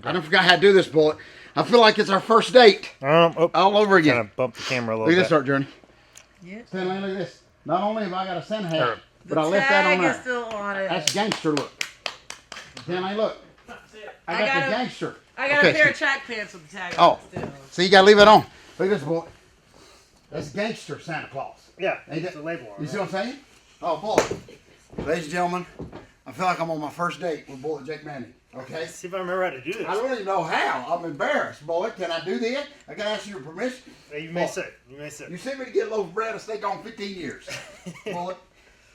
I don't forget how to do this, Bullet. I feel like it's our first date. All over again. Kind of bump the camera a little bit. bit. Look at this, Art Journey. Yes. Stanley, look at this. Not only have I got a Santa hat, but The I left that on tag there. is still on it. That's gangster look. Stanley, look. I got the gangster. I got a pair of track pants with the tag on it still. So you got to leave it on. Look at this, boy. That's gangster Santa Claus. Yeah, Ain't it's that, a label on you see what I'm saying? Oh, boy. Ladies and gentlemen, I feel like I'm on my first date with Bullet Jake Manning. Okay? Let's see if I remember how to do this. I don't even know how. I'm embarrassed. Bullet, can I do this? I got to ask you your permission. You may say. You may say. You sent me to get a loaf of bread and steak on 15 years. Bullet.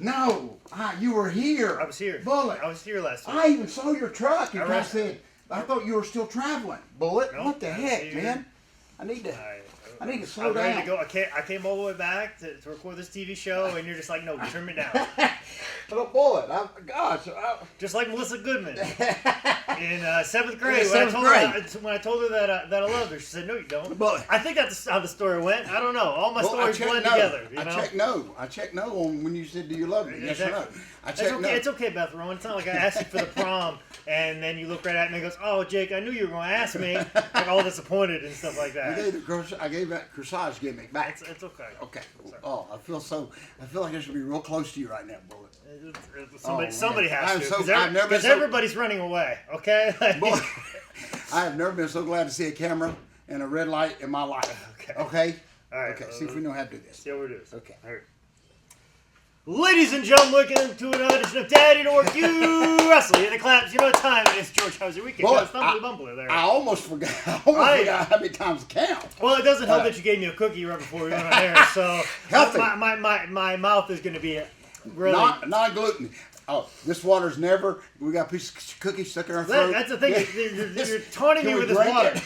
No, you were here. I was here. Bullet. I was here last week. I even saw your truck and I said, I thought you were still traveling. Bullet, No, what the heck, man? I need to slow down. Ready to go. I came all the way back to record this TV show, and you're just like, no, trim it down. Little Bullet, Just like Melissa Goodman in 7th grade. Yeah, When I told her that I loved her, she said, no, you don't. Bullet. I think that's how the story went. I don't know. All my stories blend no. together. I checked no on when you said, do you love me? Yes or no. I checked no. It's okay, Beth Rowan. It's not like I asked you for the prom, and then you look right at me and goes, oh, Jake, I knew you were going to ask me. Like all disappointed and stuff like that. I gave that corsage gimmick back. It's okay. Okay. Oh, I feel like I should be real close to you right now, Bullet. Somebody has to, I've because everybody's running away, okay? Boy, I have never been so glad to see a camera and a red light in my life. Okay? All right. Okay, see if we know how to do this. See how we do this. Okay. All right. Ladies and gentlemen, welcome to another edition of Daddy Dork You Wrestle. You the claps. You know what time it is, George. How's your weekend? Boy, Bumbler there. I almost forgot how many times to count. Well, it doesn't help that you gave me a cookie right before we went on air, so healthy. My mouth is going to be really non-gluten. Oh, this water's never. We got a piece of cookie stuck in our throat. That's the thing. You're taunting me with this water.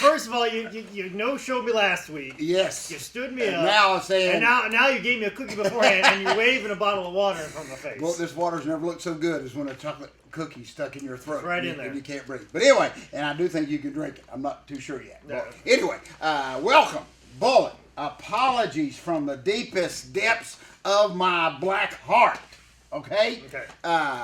First of all, you no-showed me last week. Yes. You stood me up. Now I'm saying. And now you gave me a cookie beforehand, and you're waving a bottle of water in front of my face. Well, this water's never looked so good as when a chocolate cookie stuck in your throat. Right in there. And you can't breathe. But anyway, and I do think you can drink it. I'm not too sure yet. No. Well, anyway, welcome, Bullet. Apologies from the deepest depths of my black heart. Okay? Okay.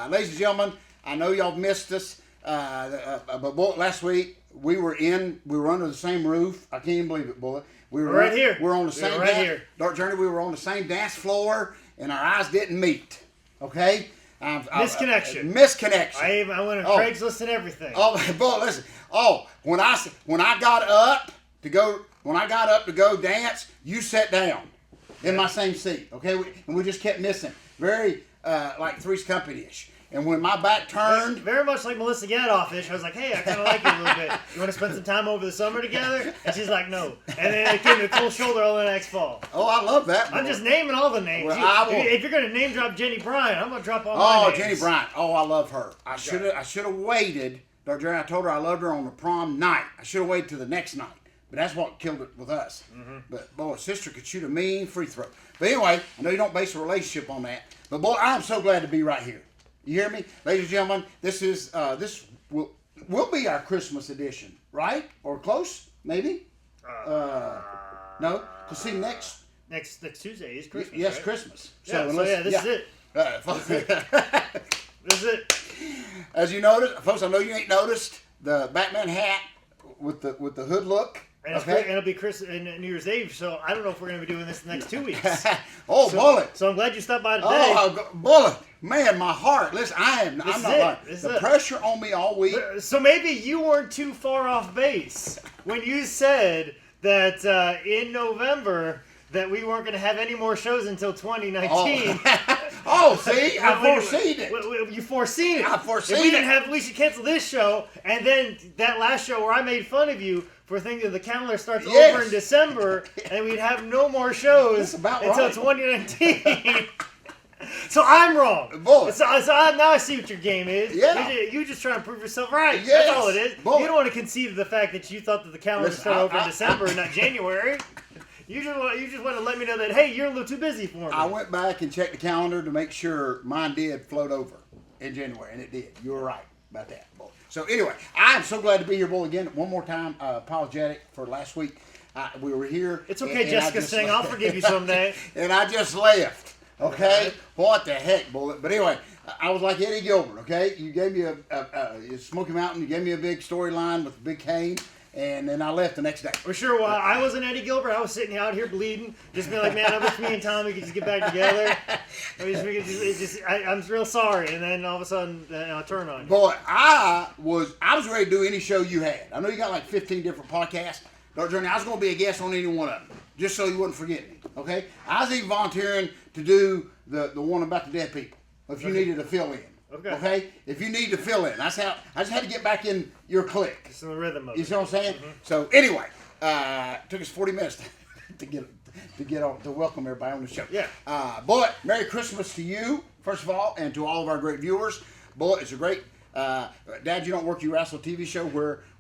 Ladies and gentlemen, I know y'all missed us. But Bullet, last week, we were under the same roof. I can't even believe it, Bullet. We were right here. We're on the same right here. Dark Journey. We were on the same dance floor, and our eyes didn't meet. Okay? Misconnection. Misconnection. I went on Craigslist and everything. Oh, Bullet, listen. Oh, when I got up to go dance, you sat down in my same seat. Okay, and we just kept missing. Very like Three's Company-ish. And when my back turned... Very much like Melissa Gadoff-ish. I was like, hey, I kind of like you a little bit. You want to spend some time over the summer together? And she's like, no. And then it came to Cool Shoulder all the next fall. Oh, I love that. I'm just naming all the names. Well, if you're going to name drop Jenny Bryant, I'm going to drop all my names. Oh, Jenny Bryant. Oh, I love her. I should have waited. I told her I loved her on the prom night. I should have waited till the next night. But that's what killed it with us. Mm-hmm. But, boy, sister could shoot a mean free throw. But anyway, I know you don't base a relationship on that. But, boy, I'm so glad to be right here. You hear me? Ladies and gentlemen, this will be our Christmas edition, right? Or close, maybe? No? Because see, Next Tuesday is Christmas, Yes, right? Christmas. This is it. This is it. As you noticed, folks, I know you ain't noticed the Batman hat with the hood look. And it'll be Christmas and New Year's Eve, so I don't know if we're going to be doing this the next 2 weeks. Bullet. So I'm glad you stopped by today. Oh, Bullet. Man, my heart. Listen, I'm not lying. The pressure on me all week. So maybe you weren't too far off base when you said that in November that we weren't going to have any more shows until 2019. See? I foreseen it. You foreseen it. I foreseen if we it. didn't have, we should cancel this show, and then that last show where I made fun of you for thinking the calendar starts over in December, and we'd have no more shows until 2019. So I'm wrong. So now I see what your game is. Yeah. You're just trying to prove yourself right. Yes. That's all it is. Bullet. You don't want to concede to the fact that you thought that the calendar started over in December and not January. You just want to let me know that, hey, you're a little too busy for me. I went back and checked the calendar to make sure mine did float over in January, and it did. You were right about that, boy. So anyway, I'm so glad to be here, boy, again. One more time, apologetic for last week. We were here. It's okay, Jessica Singh. I'll forgive you someday. And I just left. Okay? What the heck, Bullet? But anyway, I was like Eddie Gilbert, okay? You gave me a Smoky Mountain, you gave me a big storyline with a big cane, and then I left the next day. Well, sure, well, I wasn't Eddie Gilbert. I was sitting out here bleeding, just being like, man, I wish me and Tommy could just get back together. I'm real sorry. And then all of a sudden, I turn on you. Boy, I was ready to do any show you had. I know you got like 15 different podcasts. Dark Journey, I was going to be a guest on any one of them, just so you wouldn't forget me, okay? I was even volunteering to do the one about the dead people, if you needed to fill in. Okay? If you need to fill in. That's how, I just had to get back in your clique. It's in the rhythm of it. You see what I'm saying? Mm-hmm. So, anyway, it took us 40 minutes to welcome everybody on the show. Yeah. Boy, Merry Christmas to you, first of all, and to all of our great viewers. Boy, it's a great... Dad, You Don't Work, You Wrestle TV show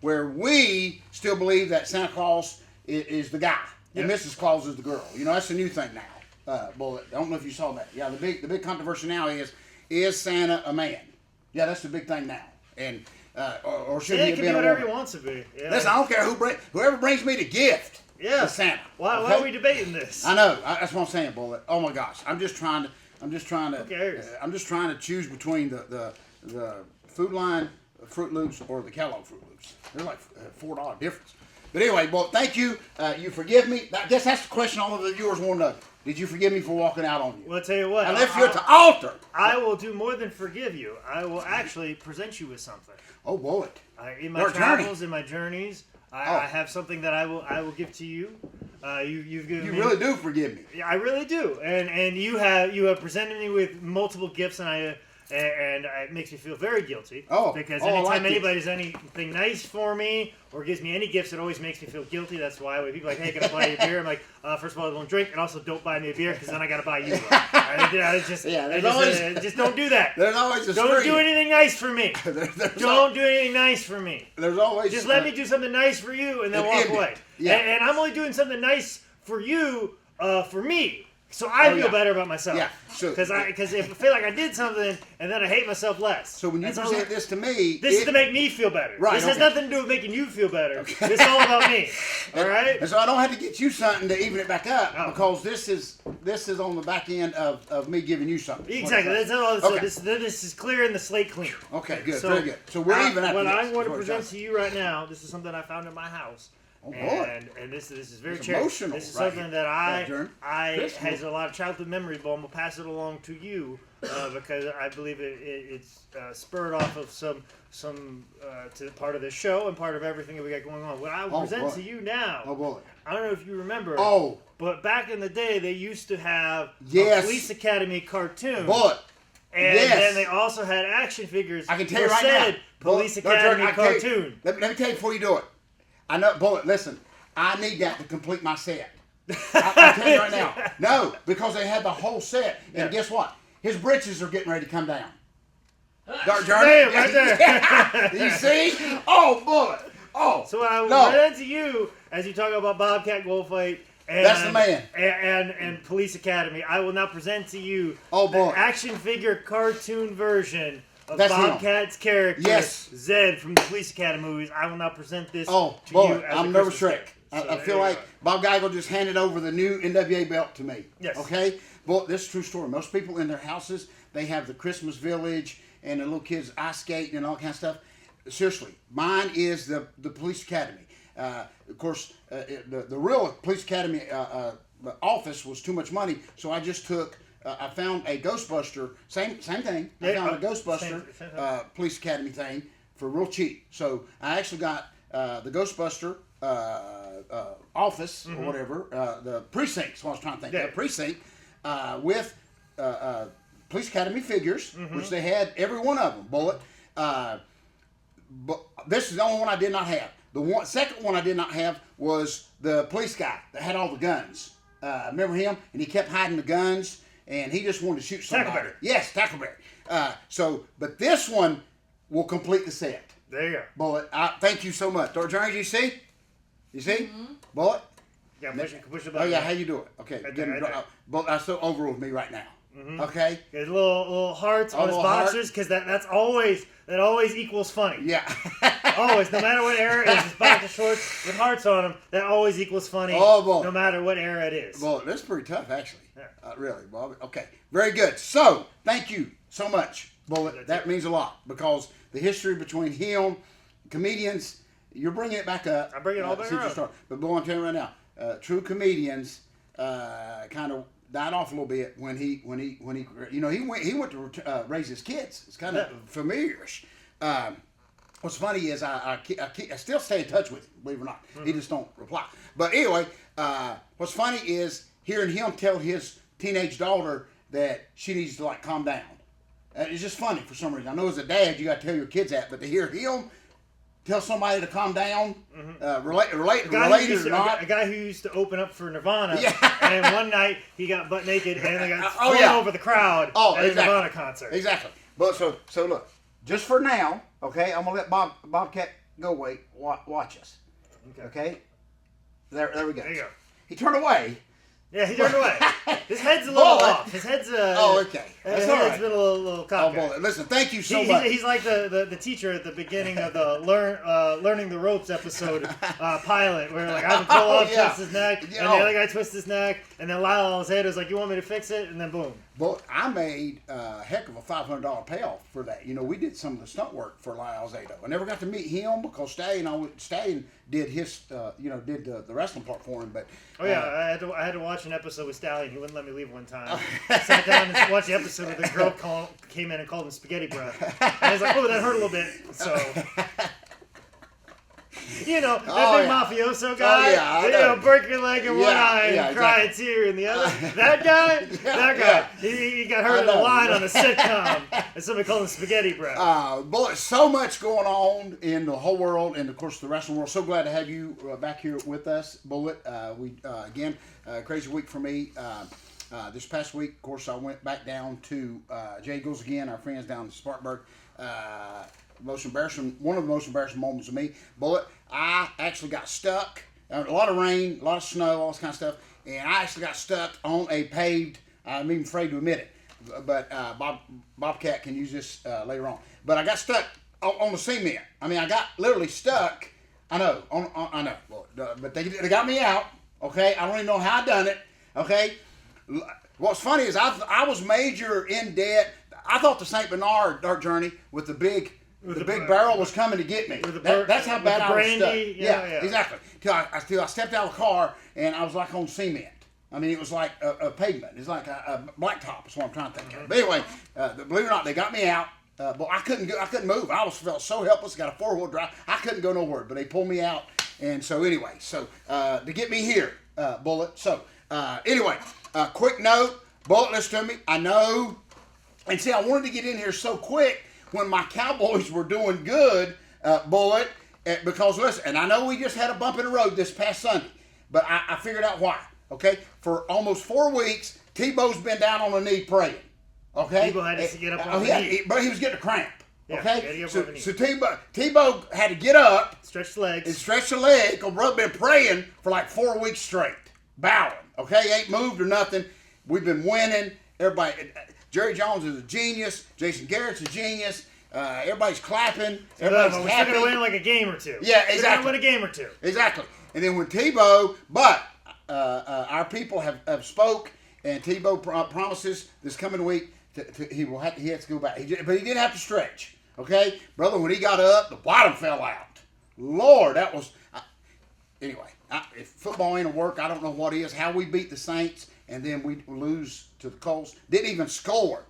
where we still believe that Santa Claus is the guy and Mrs. Claus is the girl. You know, that's a new thing now. Boy, I don't know if you saw that. Yeah, the big controversy now is Santa a man? Yeah, that's the big thing now. And or should he have been a woman? He can be whatever he wants to be. Yeah. Listen, I don't care whoever brings me the gift. Yeah, is Santa. Why are we debating this? I know. That's what I'm saying, Bullet. Oh my gosh, I'm just trying to. Who cares? I'm just trying to choose between the Food Line Fruit Loops or the Kellogg Fruit Loops. They're like $4 difference. But anyway, boy, thank you. You forgive me. I guess that's the question all of the viewers want to know. Did you forgive me for walking out on you? Well, I'll tell you what. I left you at the altar. I will do more than forgive you. I will actually present you with something. Oh, boy. In my travels, in my journeys, I have something that I will give to you. You've given me. You really do forgive me. Yeah, I really do. And you have presented me with multiple gifts, and it makes me feel very guilty. Because anytime anybody does anything nice for me or gives me any gifts, it always makes me feel guilty. That's why when people are like, hey, can I buy you a beer? I'm like, first of all, don't drink, and also don't buy me a beer because then I got to buy you one. Just don't do that. There's always a Don't do anything nice for me. Don't do anything nice for me. There's always just let me do something nice for you and then walk away. Yeah. And I'm only doing something nice for you, for me. So I feel better about myself. Yeah. Because if I feel like I did something and then I hate myself less. So when you present this to me, this is to make me feel better. Right. This has nothing to do with making you feel better. Okay. This is all about me. All right. And so I don't have to get you something to even it back up because this is on the back end of me giving you something. Exactly. That's all. So this is clearing the slate clean. Okay. Good. Very good. So we're even. What I'm going to present to you right now. This is something I found in my house. Oh, boy. And this is very emotional. This is something that I has a lot of childhood memories, but I'm gonna pass it along to you because I believe it's spurred off of some to part of the show and part of everything that we got going on. What I will present to you now. Oh boy! I don't know if you remember. Oh. But back in the day, they used to have a Police Academy cartoon. Boy. And then they also had action figures. I can tell you right now. Police Academy cartoon. Let me tell you before you do it. I know, Bullet, listen, I need that to complete my set. I'll tell you right now. No, because they had the whole set. And guess what? His britches are getting ready to come down. Dark Journey. Right there. You see? Oh, Bullet. Oh. So I will present to you, as you talk about Bobcat Goldfight, and, that's the man. And Police Academy, I will now present to you the action figure cartoon version of Bobcat's character, Zed from the Police Academy movies. I will now present this to you as I'm nervous Shrek. I feel like Bob Geigel just handed over the new NWA belt to me. Yes. Okay? Well, this is a true story. Most people in their houses, they have the Christmas Village and the little kids ice skating and all that kind of stuff. Seriously, mine is the Police Academy. Of course, the real Police Academy office was too much money, so I just took... I found a Ghostbuster, same thing. I found a Ghostbuster Police Academy thing for real cheap. So I actually got the Ghostbuster office or whatever, the precinct. That's what I was trying to think. The precinct with Police Academy figures, which they had every one of them. Bullet. But this is the only one I did not have. The second one I did not have was the police guy that had all the guns. Remember him? And he kept hiding the guns. And he just wanted to shoot somebody. Tackleberry. Yes, Tackleberry. But this one will complete the set. There you go. Bullet, thank you so much. Dark Journey, you see? You see? Mm-hmm. Bullet? Yeah, push the button. Oh, yeah, how you do it? Okay. Bullet, that's so over with me right now. Mm-hmm. Okay? There's little hearts on his boxers, because that always equals funny. Yeah. Always, no matter what era it is, his boxer shorts with hearts on them, that always equals funny. Oh, boy. No matter what era it is. Well, that's pretty tough, actually. Yeah. Really, Bob. Okay. Very good. So, thank you so much Bullet, that means a lot because the history between him, comedians, you're bringing it back up. I bring it all back up. But boy, I'm telling you right now, true comedians kind of died off a little bit when he he went to raise his kids. It's kind of familiarish. What's funny is I still stay in touch with him, believe it or not. He just don't reply. But anyway, what's funny is hearing him tell his teenage daughter that she needs to calm down. It's just funny for some reason. I know as a dad you got to tell your kids that, but to hear him tell somebody to calm down, related or not. A guy who used to open up for Nirvana, and one night he got butt naked and they got thrown over the crowd at a Nirvana concert. Exactly. But so look, just for now, okay, I'm gonna let Bobcat go away. Watch us. Okay. There we go. There you go. He turned away. Yeah, he turned away. His head's a little off. His head's okay. That's his head's been a little cockeyed. Oh, boy. Listen, thank you so much. He's like the teacher at the beginning of the Learning the Ropes episode pilot, where I have to pull off, twist his neck, and the other guy twists his neck, and then Lyle on his head was like, "You want me to fix it?" And then boom. But I made a heck of a $500 payoff for that. We did some of the stunt work for Lyle Zato. I never got to meet him because Stallion did his, did the wrestling part for him. But I had to watch an episode with Stallion. He wouldn't let me leave one time. I sat down and watched the episode where the girl came in and called him spaghetti breath. And I was like, "Oh, that hurt a little bit." So. That big mafioso guy, break your leg in one eye and cry a tear in the other. That guy, he got hurt in a line on a sitcom, and somebody called him spaghetti breath. Bullet, so much going on in the whole world, and of course the wrestling world. So glad to have you back here with us, Bullet. Again, crazy week for me. This past week, of course, I went back down to Jay Eagles again, our friends down in Spartanburg. One of the most embarrassing moments of me. Bullet, I actually got stuck. A lot of rain, a lot of snow, all this kind of stuff. And I actually got stuck on a paved, I'm even afraid to admit it, but Bobcat can use this later on. But I got stuck on the cement. I mean, I got literally stuck. I know, I know. But they got me out, okay? I don't even know how I done it, okay? What's funny is I was major in debt. I thought the St. Bernard Dirt Journey with the big barrel was coming to get me. That's how bad I was stuck. Yeah, exactly. Till I stepped out of the car and I was like on cement. I mean, it was like a pavement. It's like a blacktop. Is what I'm trying to think of. But anyway, believe it or not, they got me out. But I couldn't move. I felt so helpless. Got a 4-wheel drive. I couldn't go nowhere. But they pulled me out. And so anyway, to get me here, Bullet. So anyway, quick note, Bullet, listen to me. I know. And see, I wanted to get in here so quick when my Cowboys were doing good, Bullet, because listen, and I know we just had a bump in the road this past Sunday, but I figured out why, okay? For almost 4 weeks, Tebow's been down on a knee praying, okay? Tebow had to get up on the knee. But he was getting a cramp, okay? So Tebow had to get up. Stretch the legs. And stretch the leg, because brother been praying for like 4 weeks straight, bowing, okay? Ain't moved or nothing. We've been winning. Everybody... Jerry Jones is a genius. Jason Garrett's a genius. Everybody's clapping. Everybody's happy. We're still going to win like a game or two. Yeah, exactly. We're going to win a game or two. Exactly. And then when Tebow, but our people have spoke, and Tebow promises this coming week he has to go back. But he did have to stretch. Okay, brother. When he got up, the bottom fell out. Lord, that was. Anyway, if football ain't a work, I don't know what is. How we beat the Saints. And then we lose to the Colts. Didn't even score.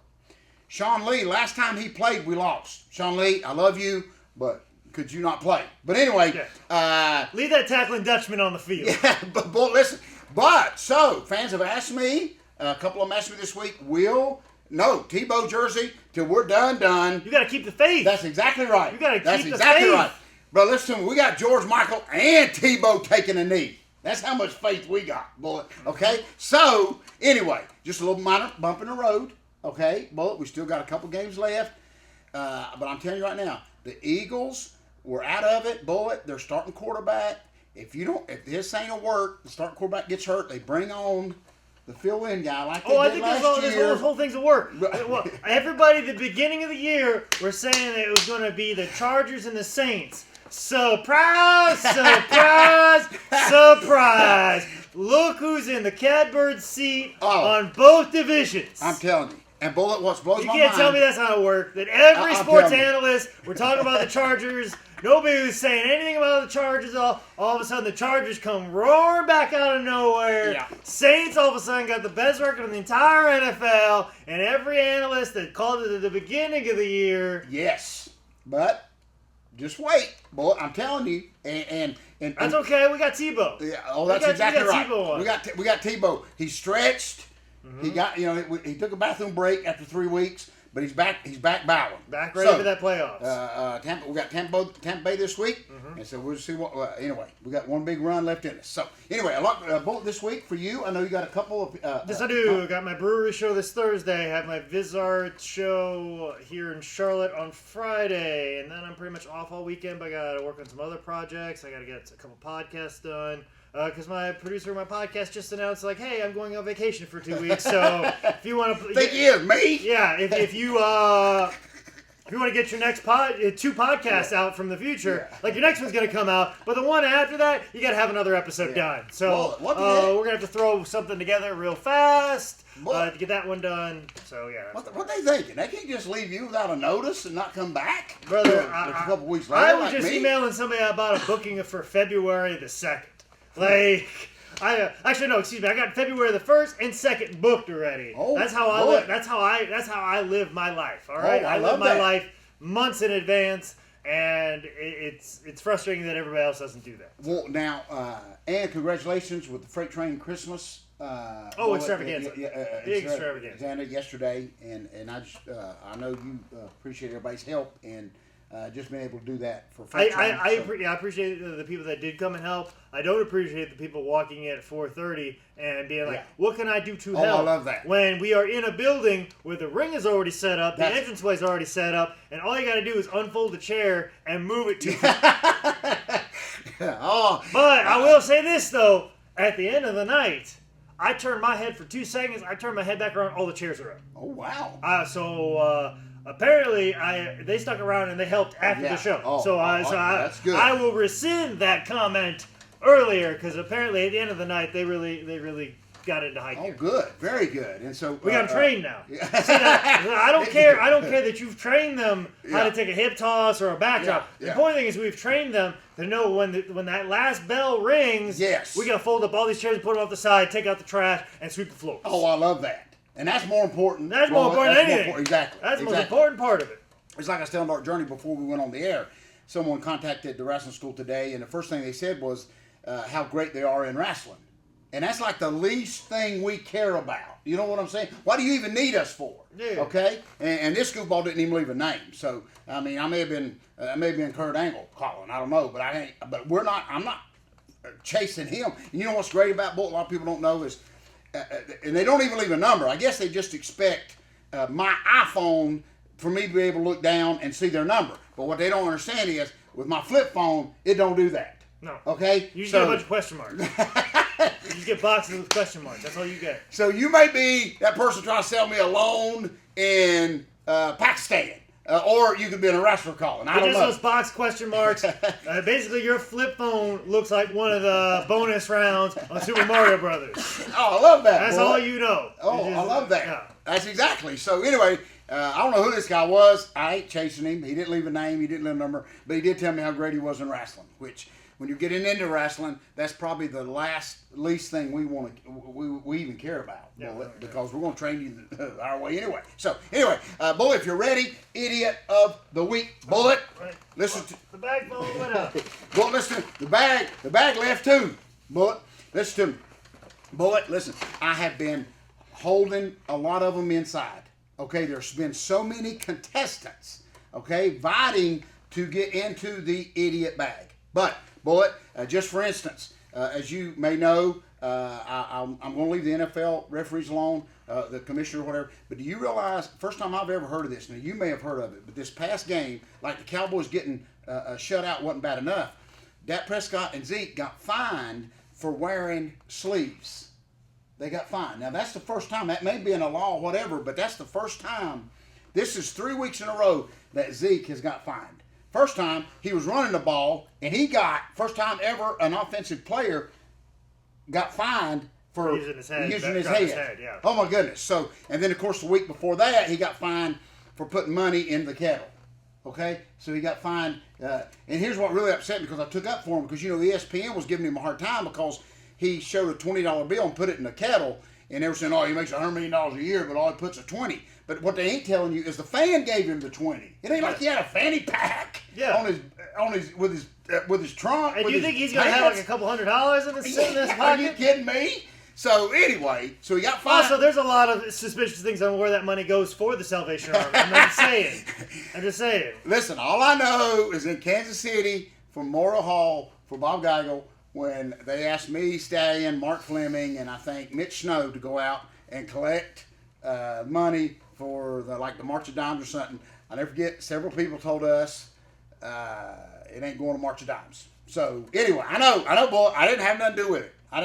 Sean Lee, last time he played, we lost. Sean Lee, I love you, but could you not play? But anyway. Leave that tackling Dutchman on the field. Yeah, but listen. So, fans have asked me, a couple of them asked me this week, Tebow jersey till we're done. You got to keep the faith. That's exactly right. You got to keep the faith. That's exactly right. But listen to me, we got George Michael and Tebow taking a knee. That's how much faith we got, Bullet. Okay? So, anyway, just a little minor bump in the road. Okay? Bullet, we still got a couple games left. But I'm telling you right now, the Eagles were out of it. Bullet, they're starting quarterback. If this ain't a work, the starting quarterback gets hurt, they bring on the fill-in guy like they did last year. This whole thing's a work. Well, everybody at the beginning of the year were saying that it was going to be the Chargers and the Saints. Surprise! Surprise! Surprise! Look who's in the catbird seat on both divisions. I'm telling you. And Bullet, what blows my mind. You can't tell me that's how it works. That every sports analyst, we're talking about the Chargers. Nobody was saying anything about the Chargers. All of a sudden, the Chargers come roaring back out of nowhere. Yeah. Saints all of a sudden got the best record in the entire NFL. And every analyst that called it at the beginning of the year. Yes. But just wait, Bullet. I'm telling you. And that's okay. We got Tebow. Yeah. Oh, that's exactly right. Tebow we got Tebow. He stretched. Mm-hmm. He got he took a bathroom break after 3 weeks, but he's back bowing. Back ready for that playoffs. We got Tampa Bay this week, and so we'll see what. Anyway, we got one big run left in us. So anyway, a lot Bullet this week for you. I know you got a couple of. Yes, I do. Got my brewery show this Thursday. Have my Vizart show here in Charlotte on Friday, and then I'm pretty much off all weekend. But I got to work on some other projects. I got to get a couple podcasts done. Because my producer of my podcast just announced, like, hey, I'm going on vacation for 2 weeks. So if you want to, think he is me? Yeah. If you want to get your next two podcasts out from the future, like your next one's gonna come out, but the one after that, you got to have another episode done. So we're gonna have to throw something together real fast to get that one done. So yeah. What they thinking? They can't just leave you without a notice and not come back, brother. A couple weeks later. I was just emailing somebody about a booking for February the 2nd. Like, I got February the 1st and 2nd booked already. Oh, that's how I live. That's how I live my life. All right, I live my life months in advance, and it's frustrating that everybody else doesn't do that. Well, now, and congratulations with the Freight Train Christmas. Extravaganza! Big extravaganza! Yesterday, and I know you appreciate everybody's help and. Just being able to do that for Freight Train. I appreciate the people that did come and help. I don't appreciate the people walking in at 4:30 and being like, what can I do to help? I love that. When we are in a building where the ring is already set up, the entranceway is already set up, and all you got to do is unfold the chair and move it to But I will say this, though. At the end of the night, I turn my head for 2 seconds. I turn my head back around. All the chairs are up. Oh, wow. Apparently, they stuck around and they helped after the show. That's good. I will rescind that comment earlier because apparently at the end of the night they really got into high gear. Oh, good, very good. And so we got them trained now. See, I don't care. I don't care that you've trained them how to take a hip toss or a back drop. The important thing is we've trained them to know when that last bell rings. Yes. We gotta fold up all these chairs and put them off the side, take out the trash, and sweep the floors. Oh, I love that. And that's more important. That's more important than anything. Exactly. That's the most important part of it. It's like I was telling Dark Journey before we went on the air. Someone contacted the wrestling school today, and the first thing they said was how great they are in wrestling. And that's like the least thing we care about. You know what I'm saying? Why do you even need us for? Yeah. Okay? And this goofball didn't even leave a name. So, I mean, I may have been Kurt Angle calling. I don't know. But I'm not chasing him. And you know what's great about Bull? A lot of people don't know is, and they don't even leave a number. I guess they just expect my iPhone for me to be able to look down and see their number. But what they don't understand is, with my flip phone, it don't do that. No. Okay? You just get a bunch of question marks. You just get boxes with question marks. That's all you get. So you may be that person trying to sell me a loan in Pakistan. Or you could be in a wrestler calling. I don't know. Those box question marks. Basically, your flip phone looks like one of the bonus rounds on Super Mario Brothers. Oh, I love that. That's all you know. Oh, I love that. Yeah. That's exactly. So anyway, I don't know who this guy was. I ain't chasing him. He didn't leave a name. He didn't leave a number. But he did tell me how great he was in wrestling, which... When you're getting into wrestling, that's probably the least thing we even care about, because we're going to train you our way anyway. So anyway, Bullet, if you're ready, idiot of the week, Bullet. Listen to the bag phone went up. Bullet, listen. The bag left too. Bullet, listen to me. Bullet, listen. I have been holding a lot of them inside. Okay, there's been so many contestants. Okay, vying to get into the idiot bag, but. Bullet, just for instance, as you may know, I'm going to leave the NFL referees alone, the commissioner or whatever, but do you realize, first time I've ever heard of this, now you may have heard of it, but this past game, like the Cowboys getting shut out wasn't bad enough, Dak Prescott and Zeke got fined for wearing sleeves. They got fined. Now that's the first time, that may be in a law or whatever, but that's the first time, this is 3 weeks in a row that Zeke has got fined. First time, he was running the ball, and first time ever an offensive player got fined for using his head. Yeah. Oh my goodness. So, and then of course the week before that, he got fined for putting money in the kettle. Okay, so he got fined. And here's what really upset me, because I took up for him, because ESPN was giving him a hard time because he showed a $20 bill and put it in the kettle, and they were saying, "Oh, he makes $100 million a year, but all he puts is 20." But what they ain't telling you is the fan gave him the 20. It ain't like he had a fanny pack with his trunk. And you think he's gonna have like a couple $100 in his pocket? Are you kidding me? So anyway, so he got fined. Also, there's a lot of suspicious things on where that money goes for the Salvation Army. I'm just saying. Listen, all I know is in Kansas City for Memorial Hall for Bob Geigel, when they asked me, Stallion, Mark Fleming, and I think Mitch Snow to go out and collect money for the March of Dimes or something. I never forget, several people told us it ain't going to March of Dimes. So anyway, I know, boy, I didn't have nothing to do with it. I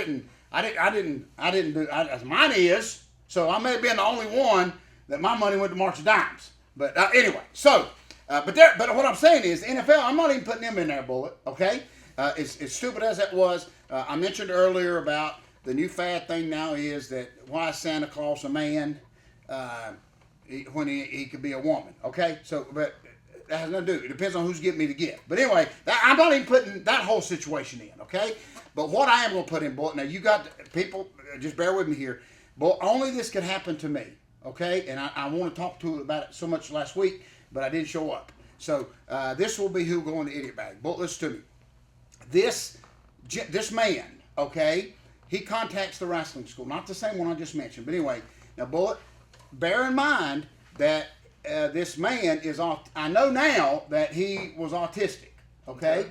didn't do. Mine is. So I may have been the only one that my money went to March of Dimes. But anyway, so but what I'm saying is, the NFL, I'm not even putting them in there, Bullet. Okay, as stupid as that was, I mentioned earlier about the new fad thing now is that why is Santa Claus a man when he could be a woman? Okay, so but that has nothing to do. It depends on who's getting me the gift. But anyway, I'm not even putting that whole situation in. Okay. But what I am going to put in, Bullet, now you got people, just bear with me here, but only this could happen to me, okay? And I want to talk to about it so much last week, but I didn't show up. So this will be who will go in the idiot bag. Bullet, listen to me. This man, okay, he contacts the wrestling school, not the same one I just mentioned, but anyway, now Bullet, bear in mind that this man is off. I know now that he was autistic, okay?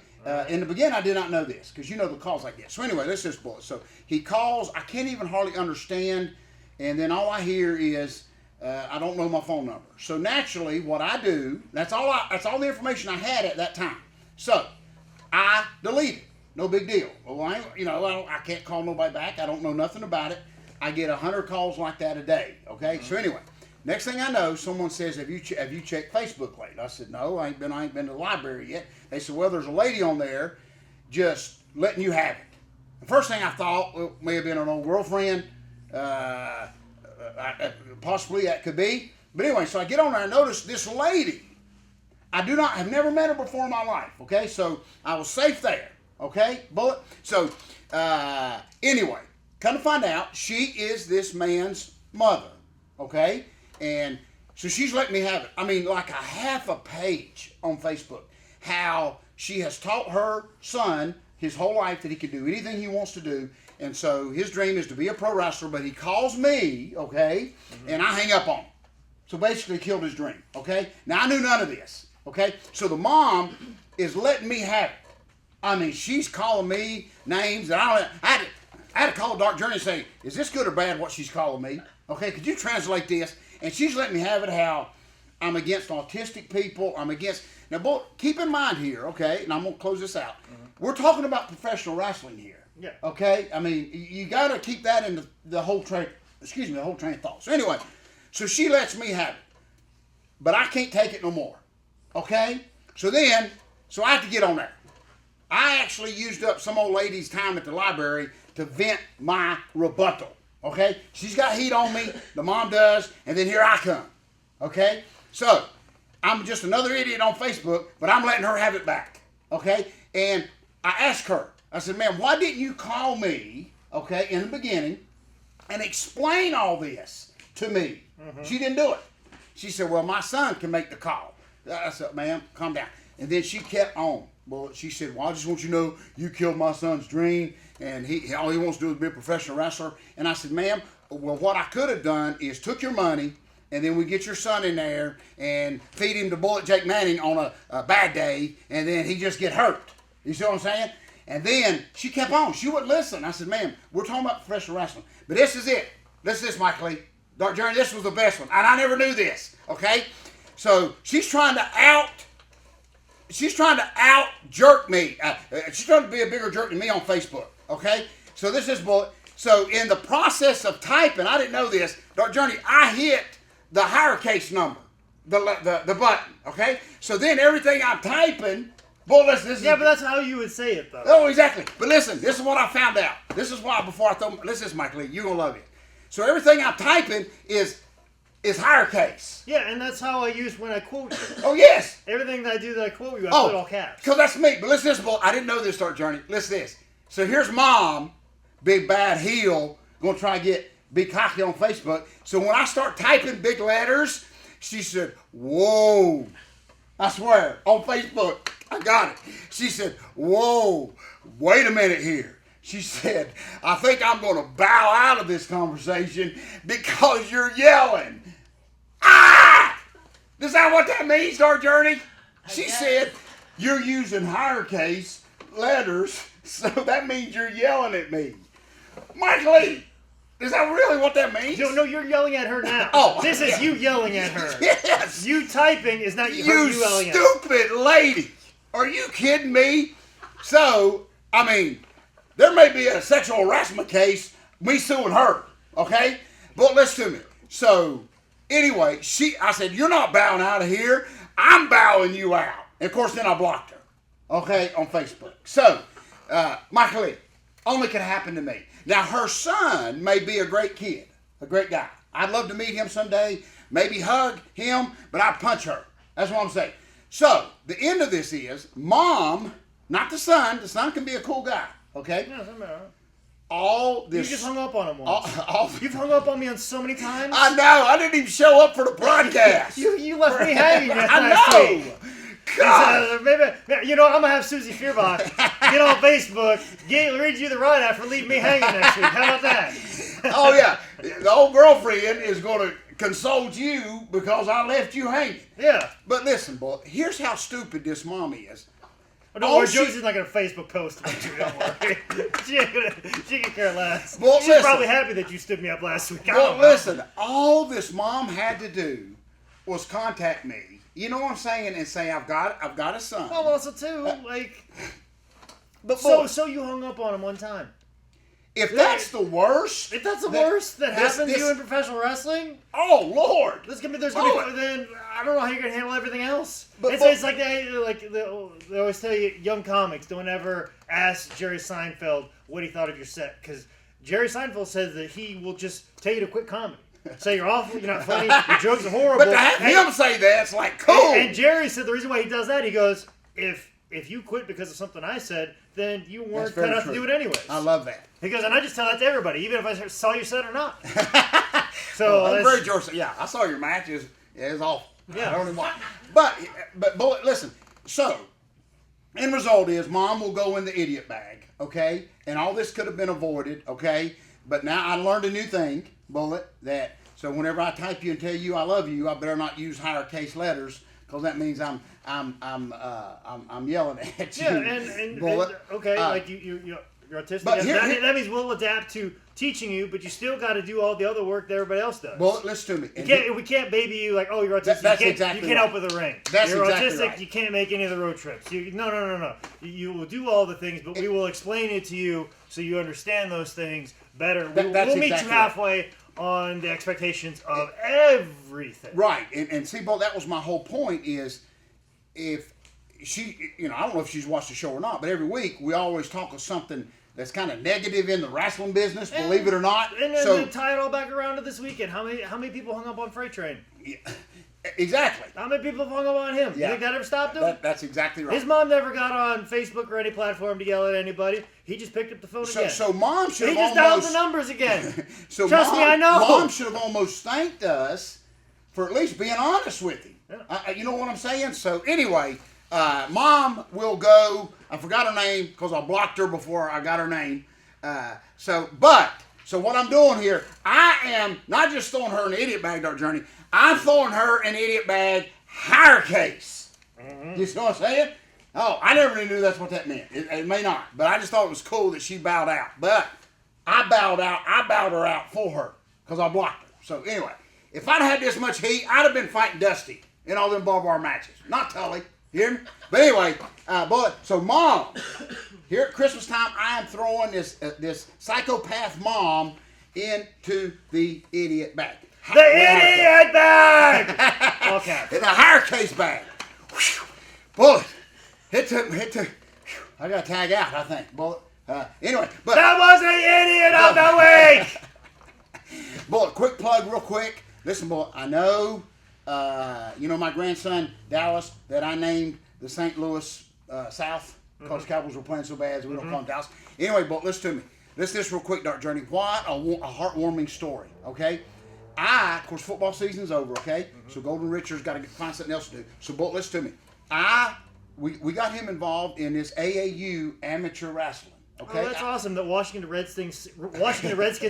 In the beginning, I did not know this, because the calls like this. So anyway, let's just Bullet. So he calls. I can't even hardly understand, and then all I hear is, I don't know my phone number. So naturally, what I do, that's all the information I had at that time. So I delete it. No big deal. Well, I can't call nobody back. I don't know nothing about it. I get 100 calls like that a day. Okay. So anyway, next thing I know, someone says, "Have you checked Facebook lately?" I said, "No, I ain't been to the library yet." They said, "Well, there's a lady on there just letting you have it." The first thing I thought, well, may have been an old girlfriend. Possibly that could be. But anyway, so I get on there and notice this lady. Have never met her before in my life. Okay, so I was safe there. Okay, Bullet. So anyway, come to find out, she is this man's mother. Okay. And so she's letting me have it. I mean, like a half a page on Facebook. How she has taught her son his whole life that he can do anything he wants to do. And so his dream is to be a pro wrestler, but he calls me, okay, and I hang up on him. So basically killed his dream, okay? Now, I knew none of this, okay? So the mom is letting me have it. I mean, she's calling me names that I had to call Dark Journey and say, "Is this good or bad what she's calling me? Okay, could you translate this?" And she's letting me have it how I'm against autistic people. I'm against... Now, boy, keep in mind here, okay, and I'm going to close this out. Mm-hmm. We're talking about professional wrestling here. Yeah. Okay? I mean, you got to keep that in the whole train of thought. So anyway, so she lets me have it. But I can't take it no more. Okay? So I have to get on there. I actually used up some old lady's time at the library to vent my rebuttal. Okay? She's got heat on me, the mom does, and then here I come. Okay? So, I'm just another idiot on Facebook, but I'm letting her have it back. Okay? And I asked her, I said, "Ma'am, why didn't you call me, okay, in the beginning and explain all this to me?" Mm-hmm. She didn't do it. She said, "Well, my son can make the call." I said, "Ma'am, calm down." And then she kept on. Well, she said, "Well, I just want you to know you killed my son's dream, and all he wants to do is be a professional wrestler." And I said, "Ma'am, well, what I could have done is took your money, and then we get your son in there and feed him to Bullet Jake Manning on a bad day, and then he just get hurt." You see what I'm saying? And then she kept on. She wouldn't listen. I said, "Ma'am, we're talking about professional wrestling. But this is it. This is Michael Lee. Dark Journey, this was the best one. And I never knew this. Okay? So she's trying to out jerk me. She's trying to be a bigger jerk than me on Facebook. Okay? So this is Bullet. So in the process of typing, I didn't know this, Dark Journey, I hit the higher case number, the button. Okay? So then everything I'm typing, Boy, listen, but that's how you would say it, though. Oh, exactly. But listen, this is what I found out. This is why before I throw... Listen, Michael Lee, you're going to love it. So everything I'm typing is higher case. Yeah, and that's how I use when I quote you. Oh, yes. Everything that I do that I quote you, I put all caps. Because that's me. But listen to this, boy. I didn't know this start journey. Listen to this. So here's Mom, big bad heel, going to try and get big cocky on Facebook. So when I start typing big letters, she said, whoa. I swear, on Facebook, I got it. She said, whoa, wait a minute here. She said, I think I'm going to bow out of this conversation because you're yelling. Ah! Is that what that means, our journey? She said, you're using higher case letters, so that means you're yelling at me. Mike Lee, is that really what that means? No, you're yelling at her now. Oh, this is you yelling at her. Yes. You typing is not you yelling at her. You stupid lady. Are you kidding me? So, I mean, there may be a sexual harassment case, me suing her, okay? But listen to me. So, anyway, I said, you're not bowing out of here. I'm bowing you out. And, of course, then I blocked her, okay, on Facebook. So, Michael Lee, only can happen to me. Now, her son may be a great kid, a great guy. I'd love to meet him someday, maybe hug him, but I'd punch her. That's what I'm saying. So, the end of this is, Mom, not the son can be a cool guy, okay? No, doesn't matter. All this... You just hung up on him once. You've hung up on me on so many times. I know. I didn't even show up for the broadcast. you left me hanging last week. God. Maybe, I'm going to have Susie Fearbach get on Facebook, read you the write-out for leaving me hanging next week. How about that? Oh, yeah. The old girlfriend is going to console you because I left you hanging. Yeah. But listen, boy, here's how stupid this mom is. Don't worry, Josie's not going to Facebook post about you, don't worry. she can care less. Well, She's probably happy that you stood me up last week. Well, listen, all this mom had to do was contact me. You know what I'm saying? And say, I've got a son. Well, also, too, So you hung up on him one time. If that's the worst... If that's the worst that happened to you in professional wrestling... Oh, Lord! There's gonna be then I don't know how you're going to handle everything else. It's like they always tell you, young comics, don't ever ask Jerry Seinfeld what he thought of your set. Because Jerry Seinfeld says that he will just tell you to quit comedy. Say you're awful, you're not funny, your jokes are horrible. But to have him say that, it's like, cool. And Jerry said the reason why he does that, he goes, if you quit because of something I said, then you weren't cut out to do it anyways. I love that. He goes, and I just tell that to everybody, even if I saw your set or not. So I'm very George. Yeah, I saw your match. It was awful. Yeah, I don't even want. But boy, listen. So, end result is, Mom will go in the idiot bag. Okay, and all this could have been avoided. Okay, but now I learned a new thing, Bullet. That so whenever I type you and tell you I love you, I better not use higher case letters. Because that means I'm yelling at you. Yeah, and okay, like you're autistic. But that means we'll adapt to teaching you, but you still got to do all the other work that everybody else does. Well, listen to me. We can't baby you like, oh, you're autistic. You can't help with the ring. You're autistic. You can't make any of the road trips. No. You will do all the things, but we will explain it to you so you understand those things better. We'll meet you halfway on the expectations of everything. Right. And see, Bo, that was my whole point is if she, I don't know if she's watched the show or not, but every week we always talk of something that's kind of negative in the wrestling business, believe it or not. And then tie it all back around to this weekend. How many people hung up on Freight Train? Yeah, exactly. How many people hung up on him? Yeah. You think that ever stopped him? That's exactly right. His mom never got on Facebook or any platform to yell at anybody. He just picked up the phone again. So Mom should have almost... He just dialed the numbers again. Trust me, I know. Mom should have almost thanked us for at least being honest with him. Yeah. You know what I'm saying? So anyway, Mom will go... I forgot her name because I blocked her before I got her name. So what I'm doing here, I am not just throwing her in the idiot bag, Dark Journey. I'm throwing her in the idiot bag higher case. Mm-hmm. You see what I'm saying? Oh, I never really knew that's what that meant. It may not, but I just thought it was cool that she bowed out. But I bowed her out for her because I blocked her. So anyway, if I'd had this much heat, I'd have been fighting Dusty in all them barbed wire matches. Not Tully. You hear me? But anyway, so Mom, here at Christmas time, I am throwing this psychopath mom into the idiot bag. The idiot bag! Okay. In a higher case bag. Bullet. It took. I got to tag out, I think. Bullet. Anyway, but that was the idiot of the week. Bullet, quick plug, real quick. Listen, Bullet. I know. You know my grandson Dallas that I named the St. Louis South because the Cowboys were playing so bad, so we don't call them Dallas. Anyway, Bullet, listen to me. Listen to this real quick, Dark Journey. What a heartwarming story. Okay. Of course, football season's over. Okay. So Golden Richard's got to find something else to do. So Bullet, listen to me. We got him involved in this AAU amateur wrestling. Okay. Oh, that's awesome that Washington Redskins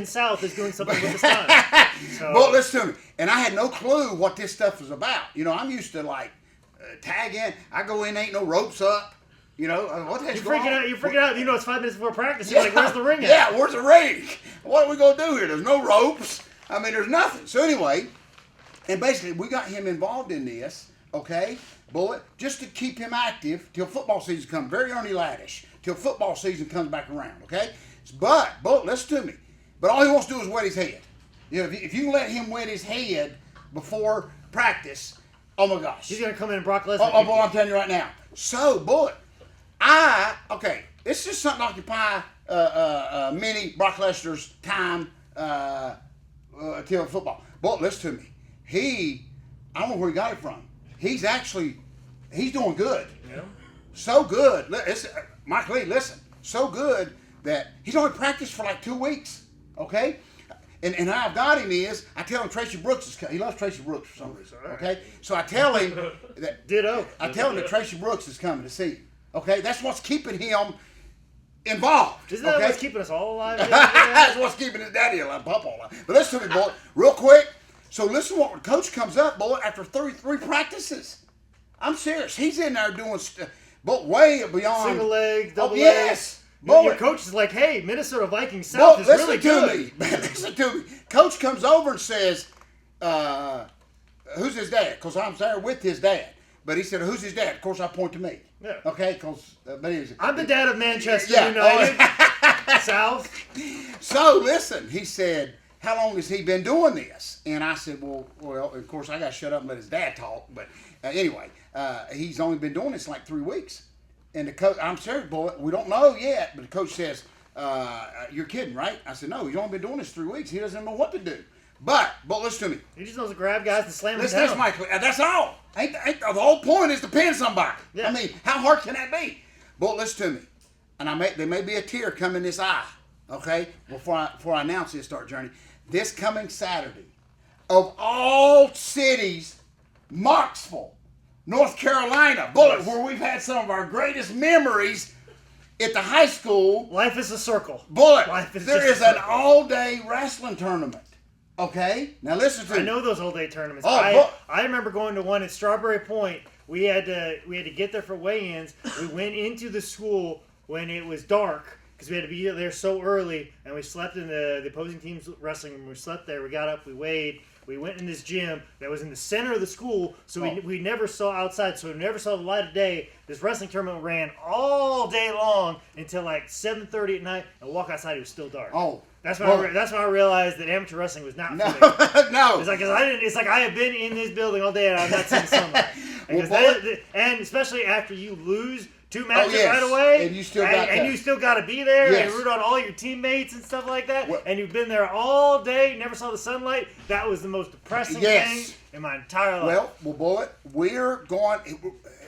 South is doing something with this time. So. Well, listen to me. And I had no clue what this stuff was about. You know, I'm used to like tag in. I go in, ain't no ropes up. You know, what the heck's going on? You're freaking out. You know, it's 5 minutes before practice. You're like, where's the ring at? Yeah, where's the ring? What are we going to do here? There's no ropes. I mean, there's nothing. So anyway, and basically we got him involved in this, okay, Bullet, just to keep him active till football season comes. Very early laddish. Till football season comes back around, okay? But, Bullet, listen to me. But all he wants to do is wet his head. You know, if you can let him wet his head before practice, oh my gosh. He's going to come in and Brock Lesnar. Oh, boy, I'm telling you right now. So, Bullet, it's just something to occupy mini Brock Lesnar's time till football. Bullet, listen to me. I don't know where he got it from. He's doing good. Yeah. So good. Mike Lee, listen. So good that he's only practiced for like 2 weeks. Okay? And how I've got him is, I tell him Tracy Brooks is coming. He loves Tracy Brooks for some reason. Okay? So I tell him that. Ditto. I tell him that Tracy Brooks is coming to see him. Okay? That's what's keeping him involved. Isn't that what's keeping us all alive? That's what's keeping his daddy alive, Papa alive. But listen to me, boy, real quick. So listen what coach comes up, boy, after three practices. I'm serious. He's in there doing but way beyond. Single legs, double legs. Yes. Your coach is like, hey, Minnesota Vikings South is really good. Listen to me. Coach comes over and says, who's his dad? Because I'm there with his dad. But he said, who's his dad? Of course, I point to me. Yeah. Okay? Because I'm the dad of Manchester yeah, United. South. So, listen, he said, how long has he been doing this? And I said, well, of course, I got to shut up and let his dad talk. But anyway, he's only been doing this like 3 weeks. And the coach, I'm serious, boy, we don't know yet, but the coach says, you're kidding, right? I said, no, he's only been doing this 3 weeks. He doesn't know what to do. But listen to me. He just knows to grab guys and slam them Listen, down. Mike, that's all. Ain't the whole point is to pin somebody. Yeah. I mean, how hard can that be? But listen to me. And there may be a tear come in this eye, okay, before I announce this Dark Journey. This coming Saturday, of all cities, Marksville, North Carolina, Bullet, where we've had some of our greatest memories at the high school. Life is a circle. Bullet, there is an all-day wrestling tournament. Okay? Now listen to me. I know those all-day tournaments. Oh, I remember going to one at Strawberry Point. We had to get there for weigh-ins. We went into the school when it was dark because we had to be there so early, and we slept in the opposing team's wrestling room. We slept there. We got up. We weighed. We went in this gym that was in the center of the school, so we never saw outside, so we never saw the light of day. This wrestling tournament ran all day long until like 7:30 at night, and walk outside, it was still dark. Oh. That's when I realized that amateur wrestling was not for me. No. It's like I have been in this building all day and I've not seen sunlight. And especially after you lose 2 matches right away, and you still got to be there yes. and root on all your teammates and stuff like that, and you've been there all day, never saw the sunlight. That was the most depressing thing in my entire life. Well, Bullet,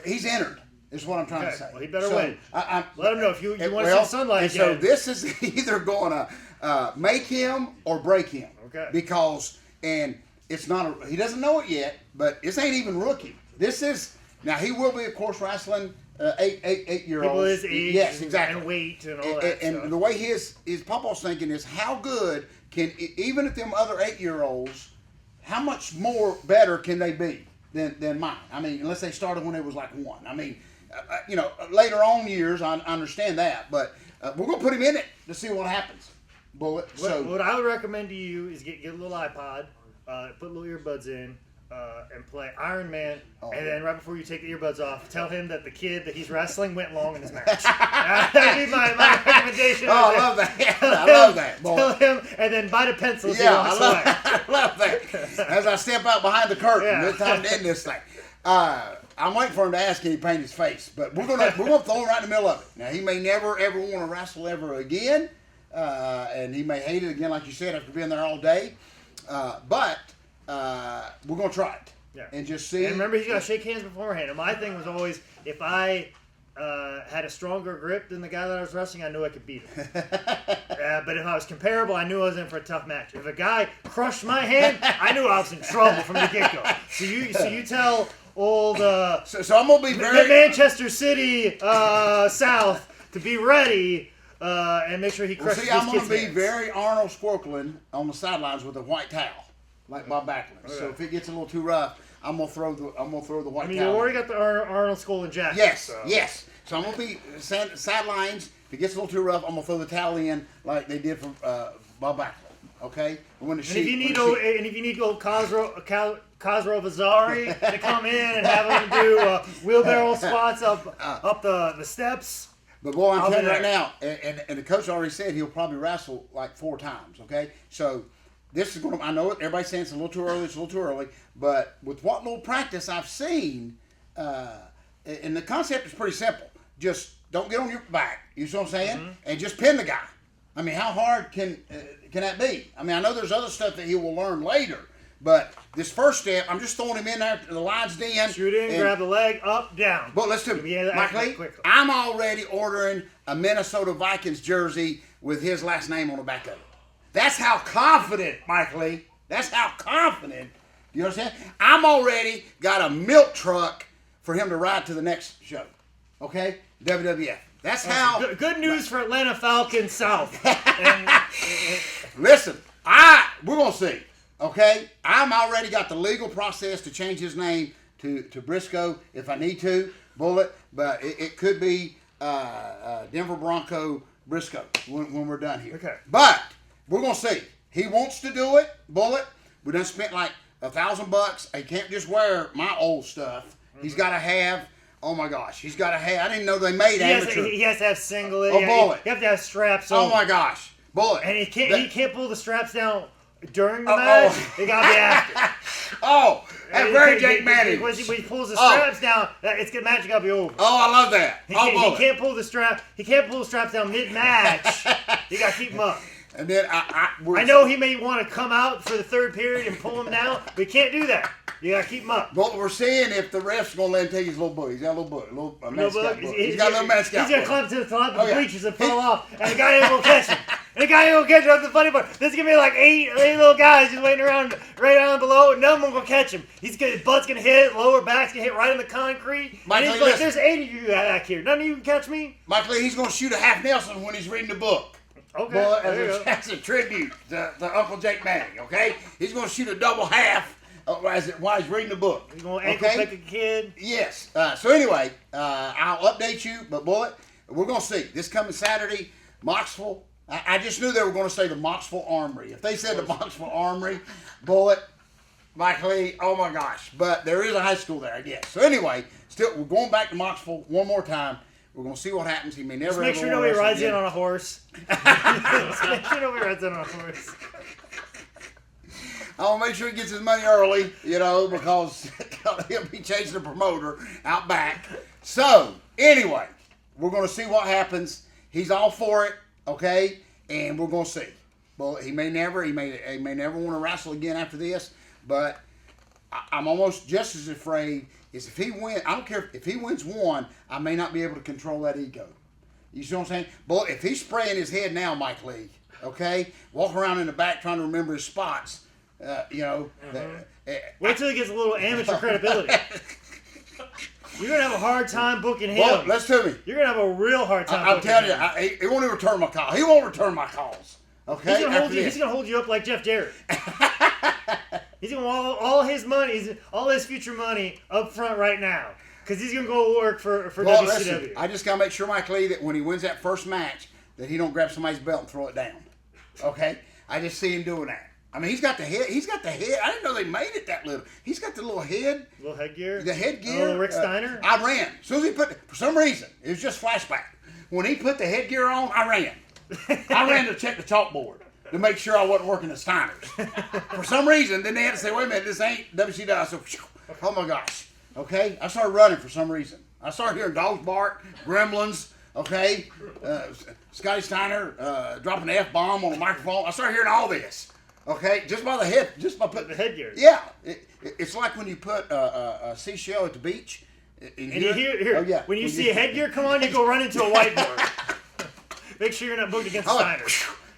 he's entered. Is what I'm trying to say. Well, he better win. Let him know if you want to see sunlight again. So this is either going to make him or break him. Okay. Because, and it's not, he doesn't know it yet, but this ain't even rookie. This is, now he will be, of course, wrestling 8-year-olds. People his age yes, exactly. and weight and all that and stuff. the way his Papa's thinking is how good can, even if them other 8-year-olds, how much more better can they be than mine? I mean, unless they started when they was like 1. I mean, later on years, I understand that, but we're going to put him in it to see what happens. Bullet. What I would recommend to you is get a little iPod, put little earbuds in, and play Iron Man, and then right before you take the earbuds off, tell him that the kid that he's wrestling went long in his match. That would be my recommendation. I love that. I love that. Boy. Tell him, and then bite a pencil as he walks away. I love that. As I step out behind the curtain, it's time to end this thing. I'm waiting for him to ask, can he paint his face? But we're gonna throw him right in the middle of it. Now he may never ever want to wrestle ever again, and he may hate it again, like you said, after being there all day. But we're gonna try it. Yeah. And just see. And remember, he's got to shake hands beforehand. And my thing was always, if I had a stronger grip than the guy that I was wrestling, I knew I could beat him. But if I was comparable, I knew I was in for a tough match. If a guy crushed my hand, I knew I was in trouble from the get-go. So you tell old so I'm gonna be very Manchester City South to be ready and make sure he crushes his I'm kid's gonna be hands. very Arnold Squirkling on the sidelines with a white towel, like Bob Backlund. Okay. So if it gets a little too rough, I'm gonna throw the white I mean, towel. you already got the Arnold Skull and Jack. Yes. So I'm gonna be sidelines. If it gets a little too rough, I'm gonna throw the towel in like they did for Bob Backlund. Okay. And if you need old Khosrow Vazari to come in and have him do wheelbarrow spots up the steps. But boy, I'm telling you right now, and the coach already said he'll probably wrestle like 4 times. Okay, so this is going to. I know it. Everybody's saying it's a little too early. It's a little too early. But with what little practice I've seen, and the concept is pretty simple. Just don't get on your back. You see what I'm saying? Mm-hmm. And just pin the guy. I mean, how hard can that be? I mean, I know there's other stuff that he will learn later. But this first step, I'm just throwing him in there. The line's in. Shoot in, grab the leg, up, down. But let's do it. Mike Lee, I'm already ordering a Minnesota Vikings jersey with his last name on the back of it. That's how confident, Mike Lee. That's how confident. You understand? I'm already got a milk truck for him to ride to the next show. Okay? WWF. That's how. Good news for Atlanta Falcons South. Listen, we're going to see. Okay, I'm already got the legal process to change his name to Briscoe if I need to, Bullet. But it could be Denver Bronco Briscoe when we're done here. Okay. But we're gonna see. He wants to do it, Bullet. We done spent like $1,000. He can't just wear my old stuff. Mm-hmm. He's got to have. Oh my gosh, he's got to have. I didn't know they made amateur. He has to have singlet. Oh, Bullet. You have to have straps. Oh my gosh, Bullet. And he can't pull the straps down during the match. They gotta be after. That's very Jake Manning. When he pulls the straps down, it's good match. Gotta be over. Oh, I love that. He can't pull the strap. He can't pull the straps down mid match. You gotta keep him up. And then I know he may want to come out for the third period and pull him down, but he can't do that. You gotta keep him up. But we're seeing if the ref's gonna let him take his little book. He's got a little book, He's got a little mascot. He's gonna climb to the top of the bleachers and fall off, and the guy ain't gonna catch him. That's the funny part. There's gonna be like eight little guys just waiting around right down below, and none of them gonna catch him. His butt's gonna hit, lower back's gonna hit right in the concrete. And he's like, there's 8 of you back here. None of you can catch me. Michael, he's gonna shoot a half Nelson when he's reading the book. Okay. Boy, as a tribute to Uncle Jake Manning, okay? He's going to shoot a double half while he's reading the book. He's going to ankle pick a kid. Yes. So anyway, I'll update you, but Bullet, we're going to see. This coming Saturday, Moxville. I just knew they were going to say the Moxville Armory. If they said the Moxville Armory, Bullet, Mike Lee, oh my gosh. But there is a high school there, I guess. So anyway, we're going back to Moxville one more time. We're going to see what happens. He may never. Just make sure nobody rides in on a horse. Just make sure nobody rides in on a horse. I want to make sure he gets his money early, because he'll be chasing the promoter out back. So, anyway, we're going to see what happens. He's all for it, okay? And we're going to see. Well, he may never want to wrestle again after this, but I'm almost just as afraid is if he wins. I don't care if he wins one, I may not be able to control that ego. You see what I'm saying? But if he's spraying his head now, Mike Lee, okay, walk around in the back trying to remember his spots, Wait till he gets a little amateur credibility. You're gonna have a hard time booking him. Well, listen to me. You're gonna have a real hard time. I'm telling you, he won't even return my call. He won't return my calls. Okay, he's gonna hold you up like Jeff Jarrett. He's gonna want all his money, all his future money up front right now, because he's gonna go work for WCW. Listen, I just gotta make sure, Mike Lee, that when he wins that first match, that he don't grab somebody's belt and throw it down. Okay, I just see him doing that. I mean, he's got the head. I didn't know they made it that little. He's got the little head. Little headgear. The headgear. Little Rick Steiner. I ran. As soon as he for some reason, it was just flashback. When he put the headgear on, I ran. I ran to check the chalkboard to make sure I wasn't working the Steiners. For some reason, then they had to say, wait a minute, this ain't WCW. I said, oh my gosh. Okay, I started running for some reason. I started hearing dogs bark, gremlins. Okay, Scotty Steiner dropping an F-bomb on a microphone. I started hearing all this. Okay, just by putting the headgear. Yeah, it's like when you put a seashell at the beach. And you hear oh, yeah. when you see a headgear come on, you go run into a whiteboard. Make sure you're not booked against Steiner.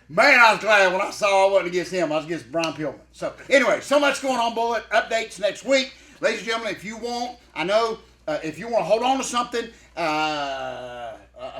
Man, I was glad when I saw I wasn't against him. I was against Brian Pillman. So anyway, so much going on, Bullet. Updates next week. Ladies and gentlemen, if you want, I know, if you want to hold on to something, I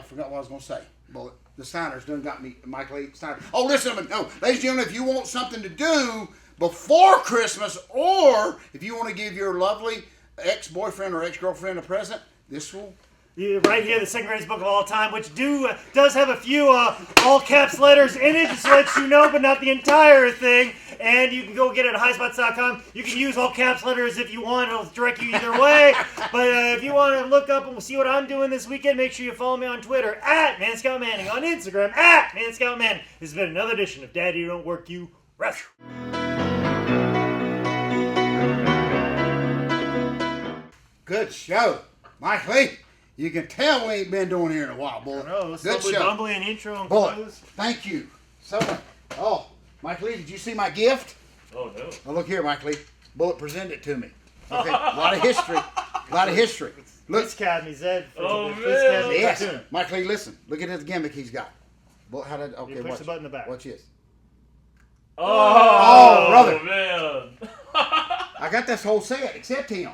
forgot what I was going to say. Bullet. The Steiners done got me, Michael E. Steiner. Oh, listen, no, ladies and gentlemen, if you want something to do before Christmas, or if you want to give your lovely ex-boyfriend or ex-girlfriend a present, this will... Right here, the second greatest book of all time, which does have a few all caps letters in it, just to let you know, but not the entire thing. And you can go get it at highspots.com. You can use all caps letters if you want. It'll direct you either way. But if you want to look up and see what I'm doing this weekend, make sure you follow me on Twitter at ManScoutManning, on Instagram at ManScoutManning. This has been another edition of Daddy Don't Work You Wrestle. Good show, Mike Lee. You can tell we ain't been doing here in a while, boy. I know. Good show. Bumbling intro and boy, close. thank you so much. Oh, Mike Lee, did you see my gift? Oh, no. Oh, look here, Mike Lee. Bullet presented it to me. Okay, a lot of history. A lot of history. Look. Police Academy, Zed. Oh, man. Yes. Mike Lee, listen. Look at his gimmick he's got. Bullet, how did... Okay, you push watch. the button in the back. Watch this. Oh, brother. man. I got this whole set except him.